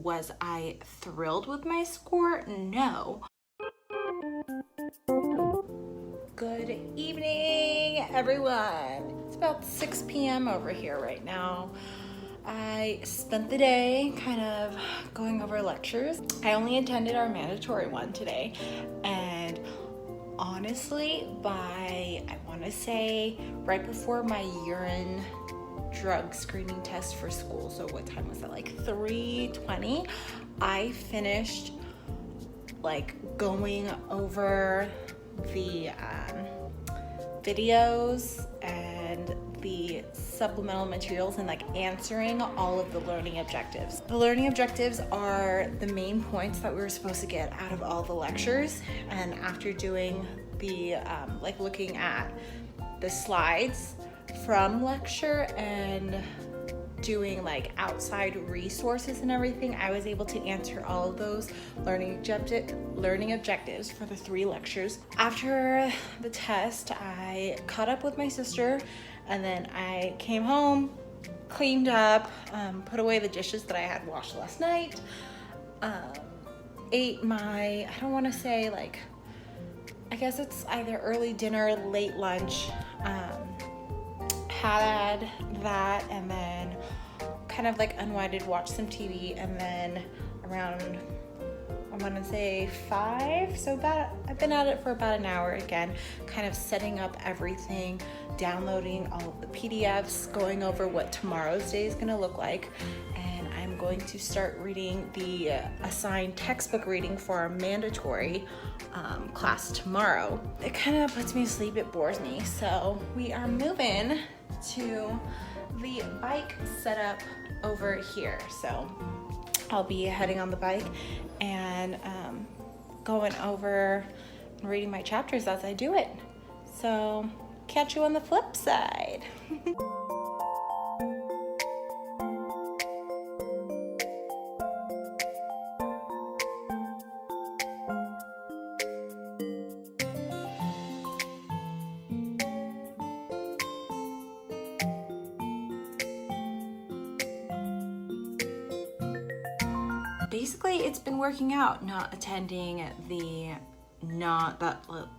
Was I thrilled with my score? No. Good evening, everyone. It's about 6 p.m. over here right now. I spent the day kind of going over lectures. I only attended our mandatory one today, and honestly, I want to say right before my urine drug screening test for school, so what time was it, like 3:20, I finished like going over the videos and the supplemental materials and like answering all of the learning objectives. The learning objectives are the main points that we were supposed to get out of all the lectures, and after doing the like looking at the slides from lecture and doing like outside resources and everything, I was able to answer all of those learning objectives for the 3 lectures. After the test, I caught up with my sister, and then I came home, cleaned up, put away the dishes that I had washed last night, ate my, I don't want to say like, I guess it's either early dinner, late lunch, had that, and then kind of like unwinded, watched some TV, and then around, I want to say 5, so I've been at it for about an hour again, kind of setting up everything, downloading all of the PDFs, going over what tomorrow's day is going to look like, and I'm going to start reading the assigned textbook reading for our mandatory class tomorrow. It kind of puts me to sleep, it bores me, so we are moving to the bike setup over here. So I'll be heading on the bike and going over and reading my chapters as I do it. So catch you on the flip side. Basically, it's been working out, not attending the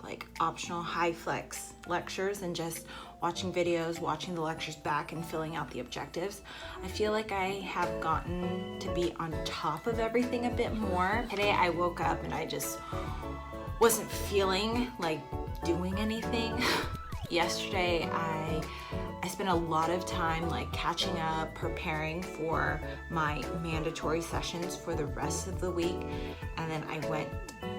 like optional high flex lectures and just watching videos, watching the lectures back, and filling out the objectives. I feel like I have gotten to be on top of everything a bit more. Today I woke up and I just wasn't feeling like doing anything. Yesterday I spent a lot of time like catching up, preparing for my mandatory sessions for the rest of the week, and then I went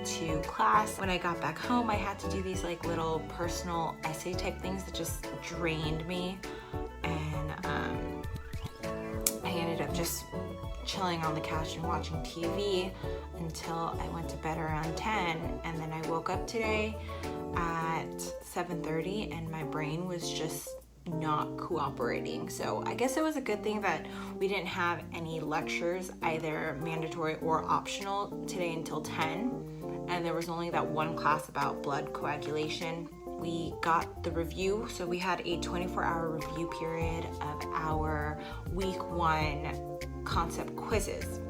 to class. When I got back home, I had to do these like little personal essay type things that just drained me, and I ended up just chilling on the couch and watching TV until I went to bed around 10, and then I woke up today at 7:30 and my brain was just not cooperating. So I guess it was a good thing that we didn't have any lectures, either mandatory or optional, today until 10, and there was only that one class about blood coagulation. We got the review, so we had a 24-hour review period of our week 1 concept quizzes.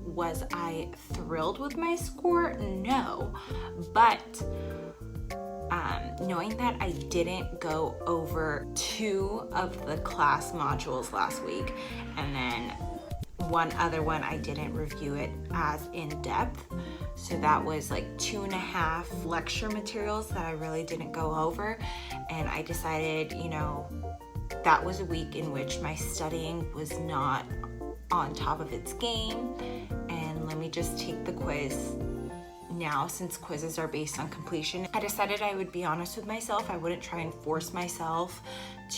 Was I thrilled with my score? No, but knowing that I didn't go over 2 of the class modules last week, and then one other one I didn't review it as in depth, so that was like 2.5 lecture materials that I really didn't go over, and I decided, you know, that was a week in which my studying was not on top of its game, and let me just take the quiz now, since quizzes are based on completion. I decided I would be honest with myself. I wouldn't try and force myself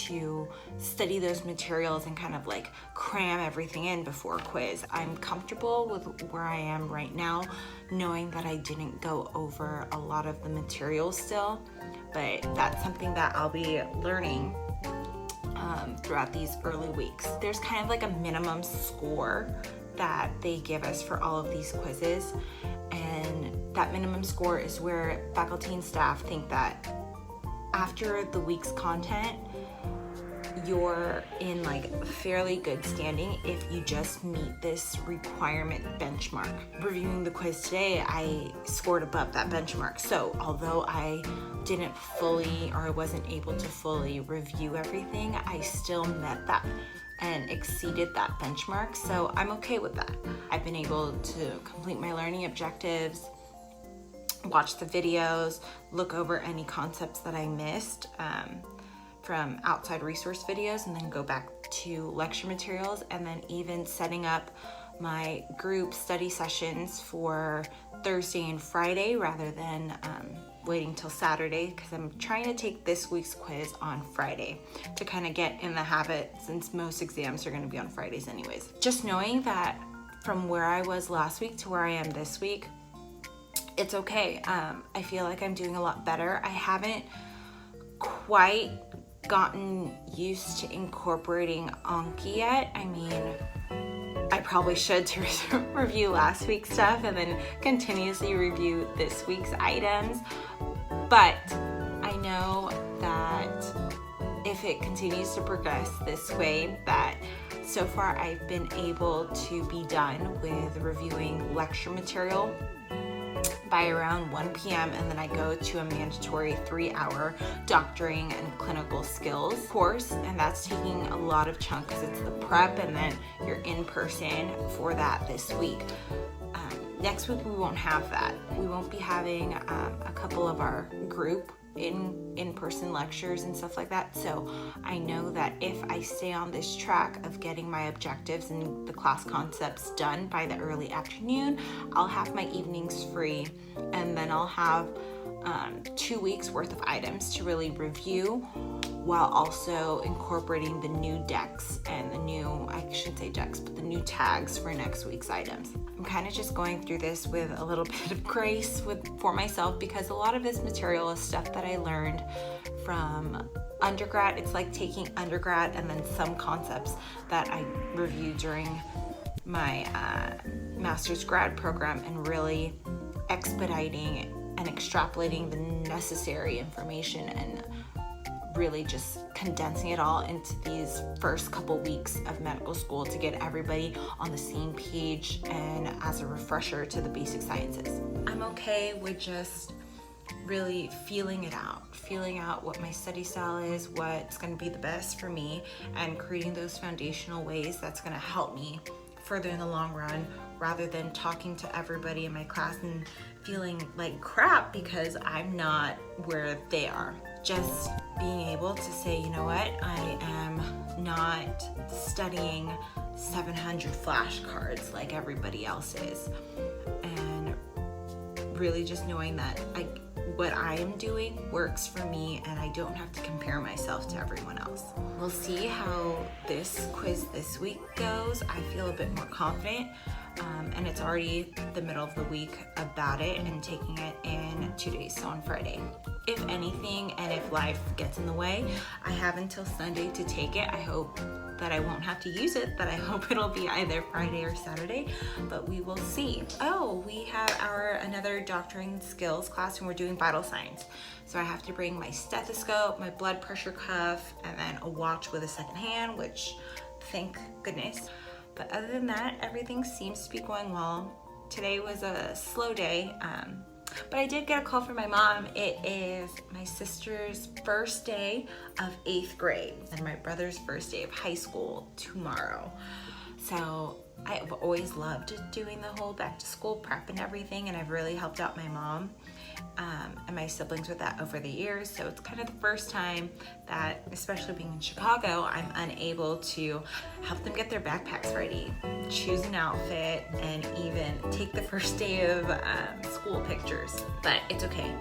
to study those materials and kind of like cram everything in before quiz. I'm comfortable with where I am right now, knowing that I didn't go over a lot of the materials still, but that's something that I'll be learning throughout these early weeks. There's kind of like a minimum score that they give us for all of these quizzes, and that minimum score is where faculty and staff think that after the week's content, you're in like fairly good standing if you just meet this requirement benchmark. Reviewing the quiz today, I scored above that benchmark. So although I didn't fully, or I wasn't able to fully review everything, I still met that and exceeded that benchmark. So I'm okay with that. I've been able to complete my learning objectives, watch the videos, look over any concepts that I missed from outside resource videos, and then go back to lecture materials, and then even setting up my group study sessions for Thursday and Friday rather than waiting till Saturday, because I'm trying to take this week's quiz on Friday to kind of get in the habit, since most exams are going to be on Fridays anyways. Just knowing that from where I was last week to where I am this week, it's okay. I feel like I'm doing a lot better. I haven't quite gotten used to incorporating Anki yet. I mean, I probably should to review last week's stuff and then continuously review this week's items. But I know that if it continues to progress this way, that so far I've been able to be done with reviewing lecture material by around 1 p.m. and then I go to a mandatory 3-hour doctoring and clinical skills course, and that's taking a lot of chunk because it's the prep and then you're in person for that this week. Next week we won't have that. We won't be having a couple of our group in-person lectures and stuff like that. So I know that if I stay on this track of getting my objectives and the class concepts done by the early afternoon, I'll have my evenings free, and then I'll have 2 weeks worth of items to really review, while also incorporating the new decks and the new, I shouldn't say decks, but the new tags for next week's items. I'm kind of just going through this with a little bit of grace for myself, because a lot of this material is stuff that I learned from undergrad. It's like taking undergrad and then some concepts that I reviewed during my master's grad program and really expediting and extrapolating the necessary information and really just condensing it all into these first couple weeks of medical school to get everybody on the same page and as a refresher to the basic sciences. I'm okay with just really feeling out what my study style is, what's going to be the best for me, and creating those foundational ways that's going to help me further in the long run, rather than talking to everybody in my class and feeling like crap because I'm not where they are. Just being able to say, you know what, I am not studying 700 flashcards like everybody else is, and really just knowing that what I am doing works for me and I don't have to compare myself to everyone else. We'll see how this quiz this week goes. I feel a bit more confident, and it's already the middle of the week about it and taking it in 2 days, so on Friday. If anything, and if life gets in the way, I have until Sunday to take it. I hope that I won't have to use it, but I hope it'll be either Friday or Saturday, but we will see. Oh, we have another doctoring skills class and we're doing vital signs. So I have to bring my stethoscope, my blood pressure cuff, and then a watch with a second hand, which thank goodness. But other than that, everything seems to be going well. Today was a slow day, but I did get a call from my mom. It is my sister's first day of 8th grade and my brother's first day of high school tomorrow. So I've always loved doing the whole back to school prep and everything, and I've really helped out my mom and my siblings with that over the years. So it's kind of the first time that, especially being in Chicago, I'm unable to help them get their backpacks ready, choose an outfit, and even take the first day of school pictures. But it's okay.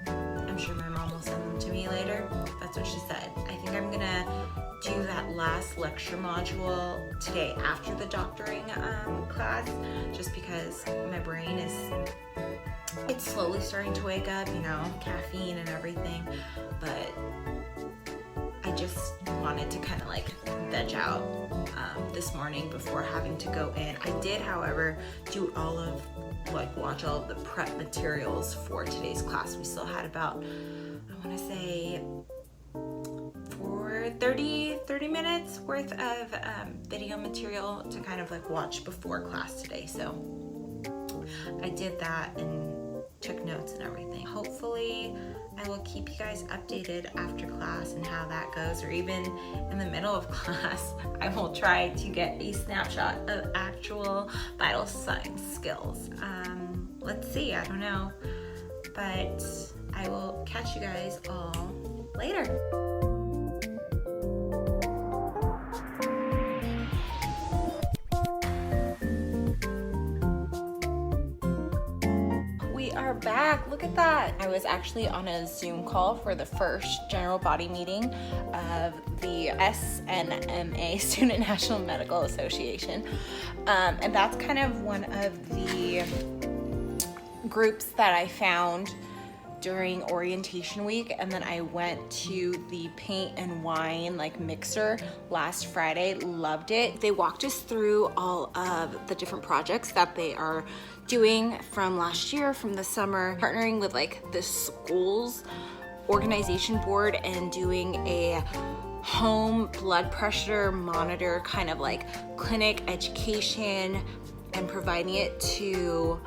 I'm sure my mom will send them to me later. That's what she said. I think I'm gonna do that last lecture module today after the doctoring class, just because my brain it's slowly starting to wake up, you know, caffeine and everything, but I just wanted to kind of like veg out this morning before having to go in. I did, however, watch all of the prep materials for today's class. We still had about, I want to say for 30 minutes worth of video material to kind of like watch before class today. So I did that and took notes and everything. Hopefully I will keep you guys updated after class and how that goes, or even in the middle of class, I will try to get a snapshot of actual vital signs skills. Let's see, I don't know, but I will catch you guys all later. We are back. Look at that. I was actually on a Zoom call for the first general body meeting of the SNMA, Student National Medical Association. And that's kind of one of the groups that I found during orientation week, and then I went to the paint and wine like mixer last Friday. Loved it. They walked us through all of the different projects that they are doing from last year, from the summer, partnering with like the school's organization board and doing a home blood pressure monitor kind of like clinic education and providing it to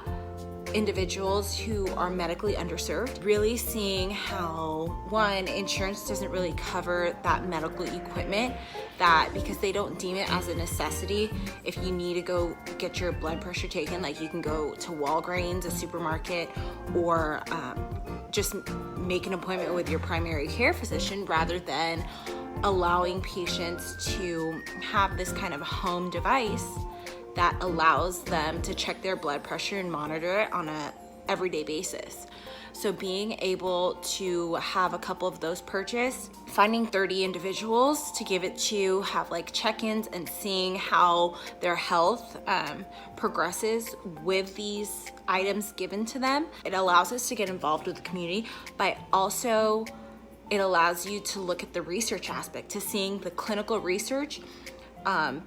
individuals who are medically underserved. Really seeing how, one, insurance doesn't really cover that medical equipment, that because they don't deem it as a necessity. If you need to go get your blood pressure taken, like you can go to Walgreens, a supermarket, or just make an appointment with your primary care physician, rather than allowing patients to have this kind of home device that allows them to check their blood pressure and monitor it on a everyday basis. So being able to have a couple of those purchased, finding 30 individuals to give it to, have like check-ins and seeing how their health progresses with these items given to them. It allows us to get involved with the community, but also it allows you to look at the research aspect, to seeing the clinical research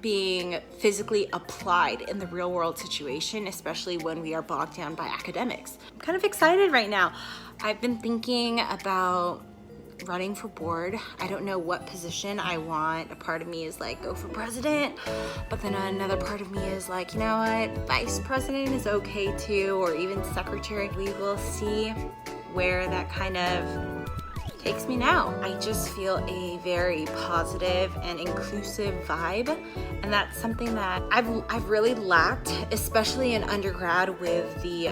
being physically applied in the real world situation, especially when we are bogged down by academics. I'm kind of excited right now. I've been thinking about running for board. I don't know what position I want. A part of me is like, go for president, but then another part of me is like, you know what, vice president is okay too, or even secretary. We will see where that kind of takes me now. I just feel a very positive and inclusive vibe, and that's something that I've really lacked, especially in undergrad with the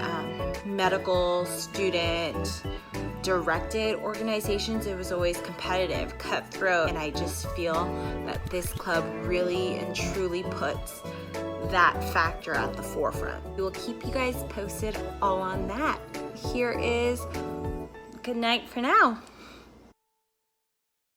medical student directed organizations. It was always competitive, cutthroat, and I just feel that this club really and truly puts that factor at the forefront. We will keep you guys posted all on that. Here is good night for now.